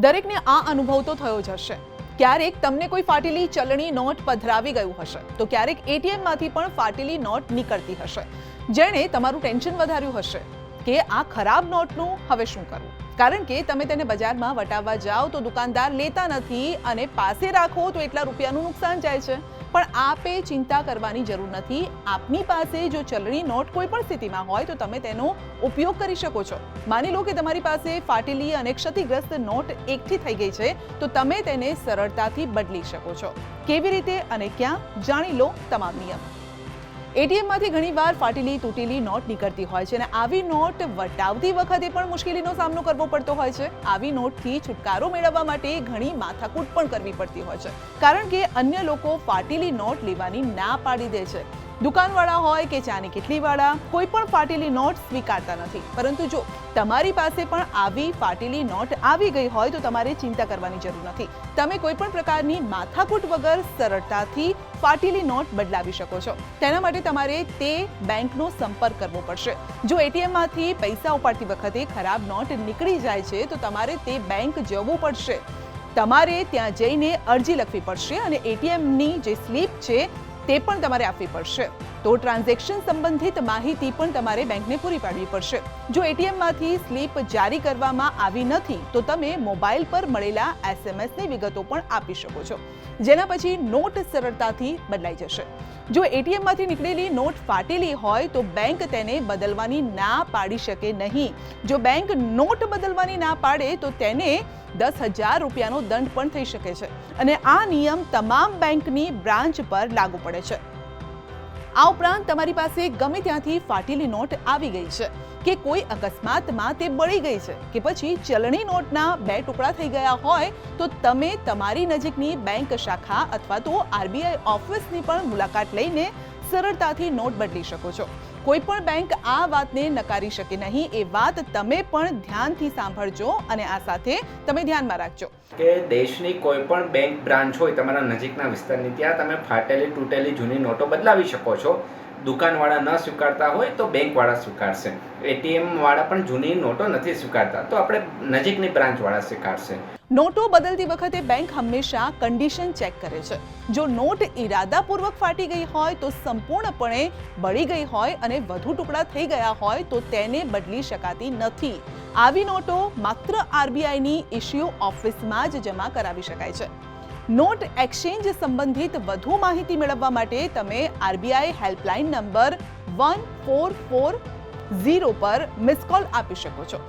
દરેકને આ અનુભવ તો થયો જ હશે. ક્યારેક તમને કોઈ ફાટેલી ચલણી નોટ પધરાવી ગયું હશે, તો ક્યારેક એટીએમમાંથી પણ ફાટેલી નોટ નીકળતી હશે, જેણે તમારું ટેન્શન વધાર્યું હશે કે આ ખરાબ નોટનું હવે શું કરવું. કારણ કે તમે તેને બજારમાં વટાવવા જાઓ તો દુકાનદાર લેતા નથી અને પાસે રાખો તો એટલા રૂપિયાનું નુકસાન જાય છે. પણ આપે ચિંતા કરવાની જરૂર નથી. આપની પાસે જો ચલણી નોટ કોઈ પણ સ્થિતિમાં હોય તો તમે તેનો ઉપયોગ કરી શકો છો. માની લો કે તમારી પાસે ફાટેલી અને ક્ષતિગ્રસ્ત નોટ એકઠી થઈ ગઈ છે, તો તમે તેને સરળતાથી બદલી શકો છો. કેવી રીતે અને ક્યાં, જાણી લો તમામ નિયમ. એટીએમમાંથી ઘણીવાર ફાટેલી તૂટેલી નોટ નીકળતી હોય છે અને આવી નોટ વટાવતી વખતે પણ મુશ્કેલીનો સામનો કરવો પડતો હોય છે. આવી નોટથી છુટકારો મેળવવા માટે ઘણી માથાકૂટ પણ કરવી પડતી હોય છે, કારણ કે અન્ય લોકો ફાટેલી નોટ લેવાની ના પાડી દે છે. દુકાનવાળા હોય કે ચાની કિટલીવાળા, કોઈ પણ ફાટેલી નોટ સ્વીકારતા નથી. પરંતુ જો તમારી પાસે પણ આવી ફાટેલી નોટ આવી ગઈ હોય તો તમારે ચિંતા કરવાની જરૂર નથી. તમે કોઈ પણ પ્રકારની માથાકૂટ વગર સરળતાથી ફાટેલી નોટ બદલાવી શકો છો. તેના માટે તમારે તે બેંકનો સંપર્ક કરવો પડશે. જો એટીએમમાંથી પૈસા ઉપાડતી વખતે ખરાબ નોટ નીકળી જાય છે તો તમારે તે બેંક જવું પડશે. તમારે ત્યાં જઈને અરજી લખવી પડશે અને એટીએમની જે સ્લીપ છે તે પણ તમારે આપવી પડશે. તો ટ્રાન્ઝેક્શન સંબંધિત માહિતી પણ તમારે બેંકને પૂરી પાડવી પડશે. જો એટીએમમાંથી સ્લીપ જારી કરવામાં આવી નથી તો તમે મોબાઈલ પર મળેલા એસએમએસની વિગતો પણ આપી શકો છો, જેના પછી નોટ સરળતાથી બદલાઈ જશે. જો એટીએમમાંથી નીકળેલી નોટ ફાટેલી હોય તો બેંક તેને બદલવાની ના પાડી શકે નહીં. જો બેંક નોટ બદલવાની ના પાડે તો તેને 10,000 રૂપિયાનો દંડ પણ થઈ શકે છે અને આ નિયમ તમામ બેંકની બ્રાન્ચ પર લાગુ પડે છે. આ ઉપરાંત તમારી પાસે ગમે ત્યાંથી ફાટેલી નોટ આવી ગઈ છે કે કોઈ અકસ્માતમાં તે બળી ગઈ છે કે પછી ચલણી નોટના 2 ટુકડા થઈ ગયા હોય તો તમે તમારી નજીકની બેંક શાખા અથવા તો આરબીઆઈ ઓફિસની પણ મુલાકાત લઈને સરળતાથી નોટ બદલી શકો છો. કોઈ પણ બેંક આ વાતને નકારી શકે નહીં, એ વાત તમે પણ ધ્યાનથી સાંભળજો અને આ સાથે તમે ધ્યાનમાં રાખજો કે દેશની કોઈ પણ બેંક બ્રાન્ચ હોય તમારા નજીકના વિસ્તારની, ત્યાં તમે ફાટેલી તૂટેલી જૂની નોટો બદલાવી શકો છો. દુકાનવાળા ન સ્વીકારતા હોય તો બેંકવાળા સ્વીકારશે. એટીએમવાળા પણ જૂની નોટો નથી સ્વીકારતા તો આપણે નજીકની બ્રાન્ચવાળા સ્વીકારશે. નોટો બદલતી વખતે બેંક હંમેશા કન્ડિશન ચેક કરે છે. જો નોટ ઇરાદાપૂર્વક ફાટી ગઈ હોય તો સંપૂર્ણપણે બળી ગઈ હોય અને વધુ ટુકડા થઈ ગયા હોય તો તેને બદલી શકાતી નથી. આવી નોટો માત્ર આરબીઆઈની ઇશ્યુ ઓફિસમાં જ જમા કરાવી શકાય છે. નોટ એક્સચેન્જ સંબંધિત વધુ માહિતી મેળવવા માટે તમે આરબીઆઈ હેલ્પલાઇન નંબર 1440 પર મિસ કોલ આપી શકો છો.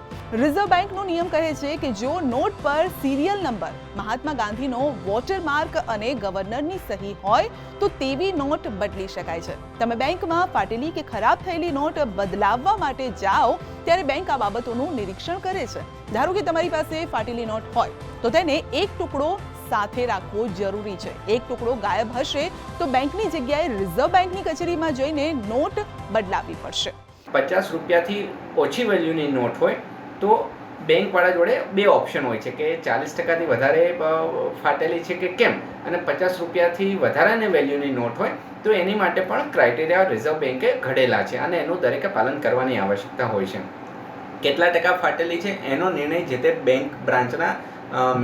રિઝર્વ બેંકનો નિયમ કહે છે કે જો નોટ પર સિરિયલ નંબર, મહાત્મા ગાંધીનો વોટરમાર્ક અને ગવર્નરની સહી હોય તો તેવી નોટ બદલી શકાય છે. તમે બેંકમાં ફાટેલી કે ખરાબ થયેલી નોટ બદલાવવા માટે જાઓ ત્યારે બેંક આ બાબતોનું નિરીક્ષણ કરે છે. ધારો કે તમારી પાસે ફાટેલી નોટ હોય તો તેને એક ટુકડો સાથે રાખવો જરૂરી છે. એક ટુકડો ગાયબ હશે તો બેંકની જગ્યાએ રિઝર્વ બેંકની કચેરીમાં જઈને નોટ બદલાવવી પડશે. 50 રૂપિયાથી ઓછી વેલ્યુની નોટ હોય તો બેંકવાળા જોડે 2 ઓપ્શન હોય છે કે 40%થી વધારે ફાટેલી છે કે કેમ, અને 50 રૂપિયાથી વધારાની વેલ્યુની નોટ હોય તો એની માટે પણ ક્રાઇટેરિયા રિઝર્વ બેંકે ઘડેલા છે અને એનું દરેકે પાલન કરવાની આવશ્યકતા હોય છે. કેટલા ટકા ફાટેલી છે એનો નિર્ણય જે તે બેંક બ્રાન્ચના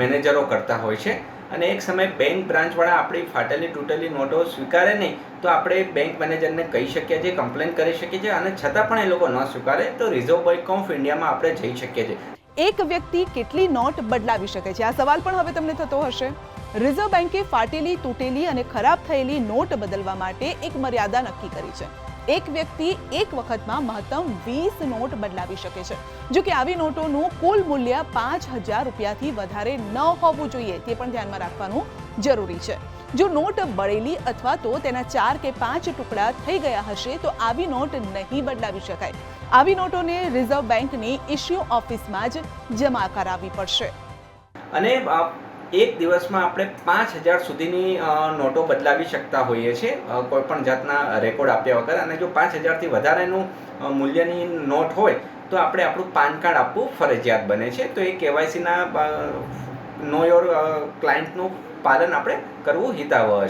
મેનેજરો કરતા હોય છે. અને એક સમયે બેંક બ્રાન્ચવાળા આપણી ફાટેલી તૂટેલી નોટો સ્વીકારે નહીં તો આપણે બેંક મેનેજરને કહી શકીએ છીએ, કમ્પ્લેન કરી શકીએ છીએ, અને છતાં પણ એ લોકો ન સ્વીકારે તો રિઝર્વ બેંક ઓફ ઇન્ડિયામાં આપણે જઈ શકીએ છીએ. એક વ્યક્તિ કેટલી નોટ બદલાવી શકે છે, આ સવાલ પણ હવે તમને થતો હશે. રિઝર્વ બેંકે ફાટેલી, તૂટેલી અને ખરાબ થયેલી નોટ બદલવા માટે એક મર્યાદા નક્કી કરી છે. એક વ્યક્તિ એક વખતમાં મહત્તમ 20 નોટ બદલાવી શકે છે. જો કે આવી નોટોનું કુલ મૂલ્ય 5,000 રૂપિયાથી વધારે ન હોવું જોઈએ, તે પણ ધ્યાનમાં રાખવાનું જરૂરી છે. જો નોટ બળેલી અથવા તો તેના 4 કે 5 ટુકડા થઈ ગયા હશે તો આવી નોટ નહીં બદલાવી શકાય. આવી નોટોને રિઝર્વ બેંકની ઇશ્યુ ઓફિસમાં જ જમા કરાવવી પડશે. અને એક દિવસમાં આપણે 5,000 સુધીની નોટો બદલાવી શકતા હોઈએ છીએ કોઈ પણ જાતના રેકોર્ડ આપ્યા વગર. અને જો 5,000થી વધારેનું મૂલ્યની નોટ હોય તો આપણે આપણું પાન કાર્ડ આપવું ફરજિયાત બને છે. તો એ કેવાયસીના નો યોર ક્લાયન્ટનું પાલન આપણે કરવું હિતાવહ છે.